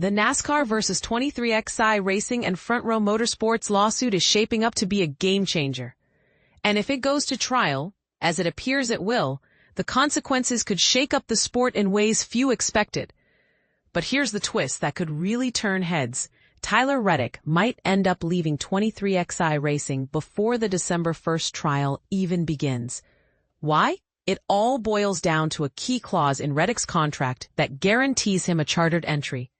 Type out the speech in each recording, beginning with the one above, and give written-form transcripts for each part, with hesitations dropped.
The NASCAR vs. 23XI Racing and Front Row Motorsports lawsuit is shaping up to be a game-changer. And if it goes to trial, as it appears it will, the consequences could shake up the sport in ways few expected. But here's the twist that could really turn heads. Tyler Reddick might end up leaving 23XI Racing before the December 1st trial even begins. Why? It all boils down to a key clause in Reddick's contract that guarantees him a chartered entry.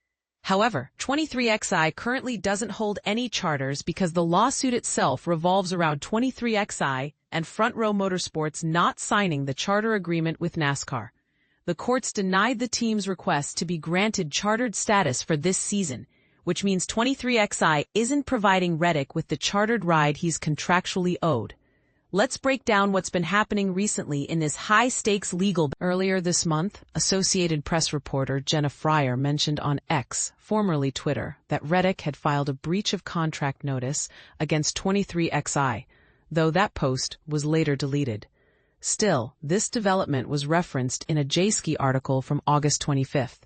However, 23XI currently doesn't hold any charters because the lawsuit itself revolves around 23XI and Front Row Motorsports not signing the charter agreement with NASCAR. The courts denied the team's request to be granted chartered status for this season, which means 23XI isn't providing Reddick with the chartered ride he's contractually owed. Let's break down what's been happening recently in this high-stakes legal. Earlier this month, Associated Press reporter Jenna Fryer mentioned on X, formerly Twitter, that Reddick had filed a breach of contract notice against 23XI, though that post was later deleted. Still, this development was referenced in a JSKI article from August 25th,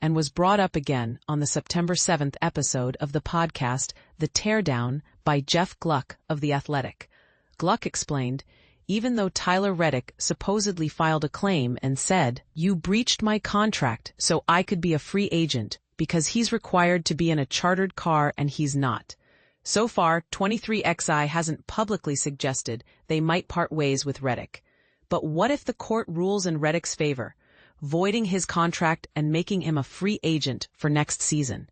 and was brought up again on the September 7th episode of the podcast The Teardown by Jeff Gluck of The Athletic. Gluck explained, even though Tyler Reddick supposedly filed a claim and said, "You breached my contract so I could be a free agent because he's required to be in a chartered car and he's not." So far, 23XI hasn't publicly suggested they might part ways with Reddick. But what if the court rules in Reddick's favor, voiding his contract and making him a free agent for next season?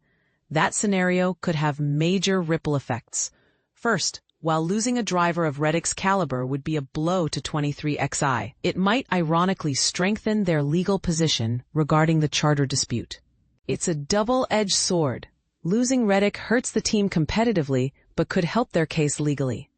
That scenario could have major ripple effects. First, while losing a driver of Reddick's caliber would be a blow to 23XI, it might ironically strengthen their legal position regarding the charter dispute. It's a double-edged sword. Losing Reddick hurts the team competitively, but could help their case legally.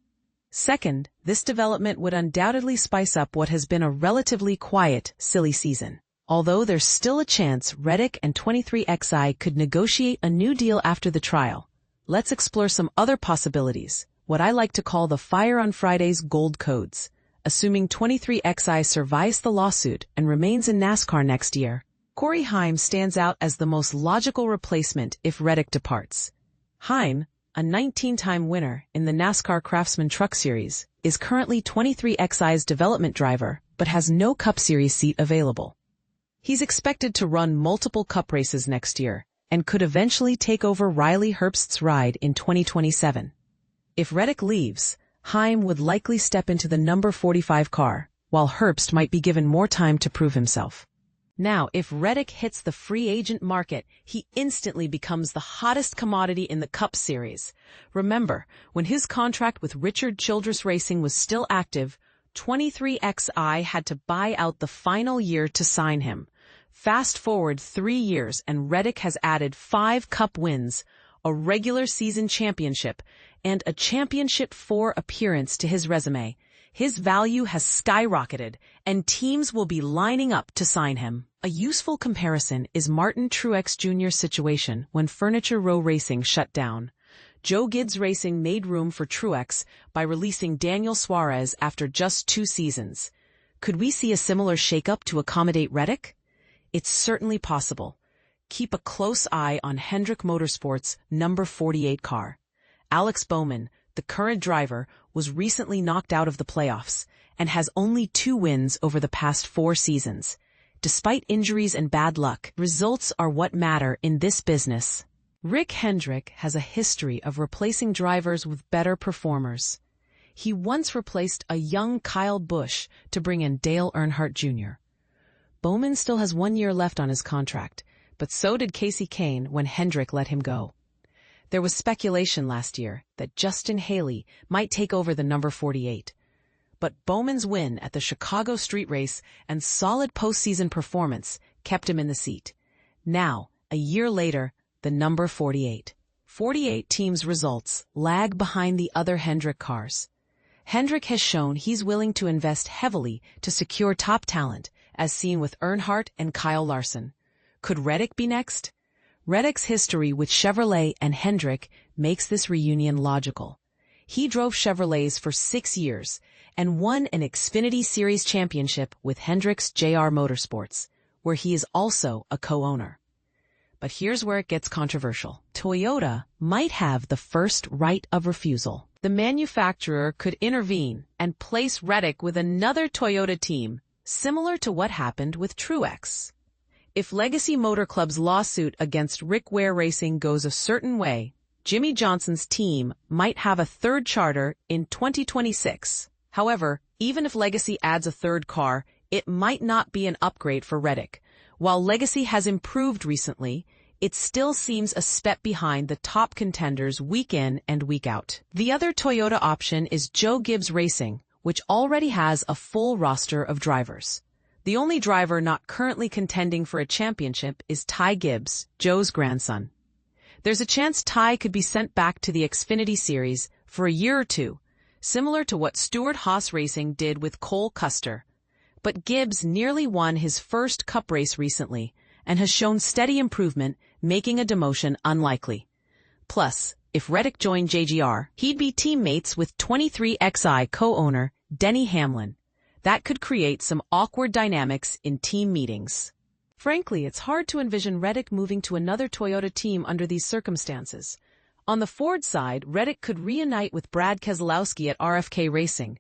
Second, this development would undoubtedly spice up what has been a relatively quiet, silly season. Although there's still a chance Reddick and 23XI could negotiate a new deal after the trial. Let's explore some other possibilities. What I like to call the Fire on Friday's gold codes. Assuming 23XI survives the lawsuit and remains in NASCAR next year, Corey Heim stands out as the most logical replacement if Reddick departs. Heim, a 19-time winner in the NASCAR Craftsman Truck Series, is currently 23XI's development driver but has no Cup Series seat available. He's expected to run multiple Cup races next year and could eventually take over Riley Herbst's ride in 2027. If Reddick leaves, Heim would likely step into the number 45 car, while Herbst might be given more time to prove himself. Now, if Reddick hits the free agent market, he instantly becomes the hottest commodity in the Cup Series. Remember, when his contract with Richard Childress Racing was still active, 23XI had to buy out the final year to sign him. Fast forward 3 years and Reddick has added 5 Cup wins, a regular season championship, and a Championship 4 appearance to his resume. His value has skyrocketed, and teams will be lining up to sign him. A useful comparison is Martin Truex Jr.'s situation when Furniture Row Racing shut down. Gibbs Racing made room for Truex by releasing Daniel Suarez after just 2 seasons. Could we see a similar shakeup to accommodate Reddick? It's certainly possible. Keep a close eye on Hendrick Motorsports number 48 car. Alex Bowman, the current driver, was recently knocked out of the playoffs and has only 2 wins over the past 4 seasons. Despite injuries and bad luck, results are what matter in this business. Rick Hendrick has a history of replacing drivers with better performers. He once replaced a young Kyle Busch to bring in Dale Earnhardt Jr. Bowman still has 1 year left on his contract, but so did Casey Kane when Hendrick let him go. There was speculation last year that Justin Haley might take over the number 48. But Bowman's win at the Chicago Street Race and solid postseason performance kept him in the seat. Now, a year later, the number 48. 48 teams' results lag behind the other Hendrick cars. Hendrick has shown he's willing to invest heavily to secure top talent, as seen with Earnhardt and Kyle Larson. Could Reddick be next? Reddick's history with Chevrolet and Hendrick makes this reunion logical. He drove Chevrolets for 6 years and won an Xfinity Series championship with Hendrick's JR Motorsports, where he is also a co-owner. But here's where it gets controversial. Toyota might have the first right of refusal. The manufacturer could intervene and place Reddick with another Toyota team, similar to what happened with Truex. If Legacy Motor Club's lawsuit against RFK Racing goes a certain way, Jimmy Johnson's team might have a third charter in 2026. However, even if Legacy adds a third car, it might not be an upgrade for Reddick. While Legacy has improved recently, it still seems a step behind the top contenders week in and week out. The other Toyota option is Gibbs Racing, which already has a full roster of drivers. The only driver not currently contending for a championship is Ty Gibbs, Joe's grandson. There's a chance Ty could be sent back to the Xfinity Series for a year or two, similar to what Stewart-Haas Racing did with Cole Custer. But Gibbs nearly won his first Cup race recently and has shown steady improvement, making a demotion unlikely. Plus, if Reddick joined JGR, he'd be teammates with 23XI co-owner Denny Hamlin. That could create some awkward dynamics in team meetings. Frankly, it's hard to envision Reddick moving to another Toyota team under these circumstances. On the Ford side, Reddick could reunite with Brad Keselowski at RFK Racing.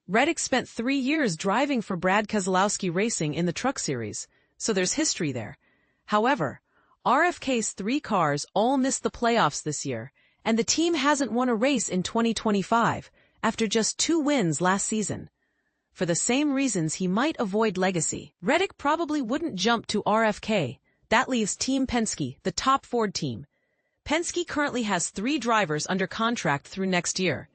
Reddick spent 3 years driving for Brad Keselowski Racing in the Truck Series, so there's history there. However, RFK's 3 cars all missed the playoffs this year, and the team hasn't won a race in 2025, after just 2 wins last season. For the same reasons he might avoid Legacy, Reddick probably wouldn't jump to RFK. That leaves Team Penske, the top Ford team. Penske currently has 3 drivers under contract through next year.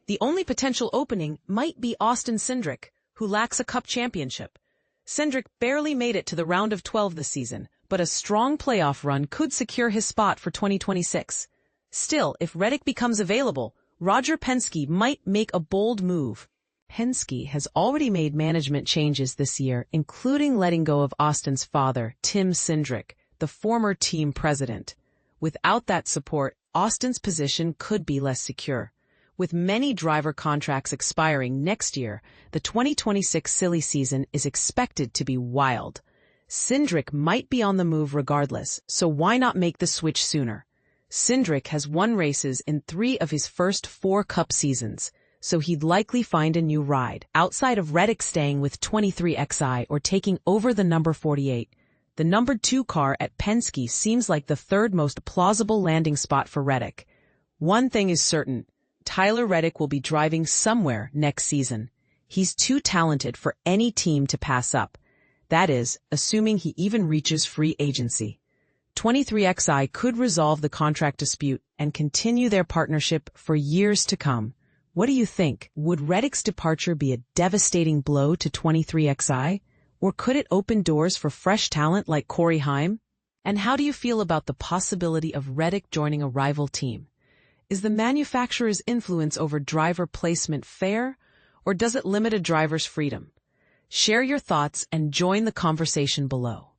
The only potential opening might be Austin Cindric, who lacks a Cup championship. Cindric barely made it to the round of 12 this season, but a strong playoff run could secure his spot for 2026. Still, if Reddick becomes available, Roger Penske might make a bold move. Penske has already made management changes this year, including letting go of Austin's father, Tim Cindric, the former team president. Without that support, Austin's position could be less secure. With many driver contracts expiring next year, the 2026 Silly season is expected to be wild. Cindric might be on the move regardless, so why not make the switch sooner? Cindric has won races in 3 of his first 4 Cup seasons, so he'd likely find a new ride. Outside of Reddick staying with 23XI or taking over the number 48, the number 2 car at Penske seems like the third most plausible landing spot for Reddick. One thing is certain, Tyler Reddick will be driving somewhere next season. He's too talented for any team to pass up. That is, assuming he even reaches free agency. 23XI could resolve the contract dispute and continue their partnership for years to come. What do you think? Would Reddick's departure be a devastating blow to 23XI? Or could it open doors for fresh talent like Corey Heim? And how do you feel about the possibility of Reddick joining a rival team? Is the manufacturer's influence over driver placement fair, or does it limit a driver's freedom? Share your thoughts and join the conversation below.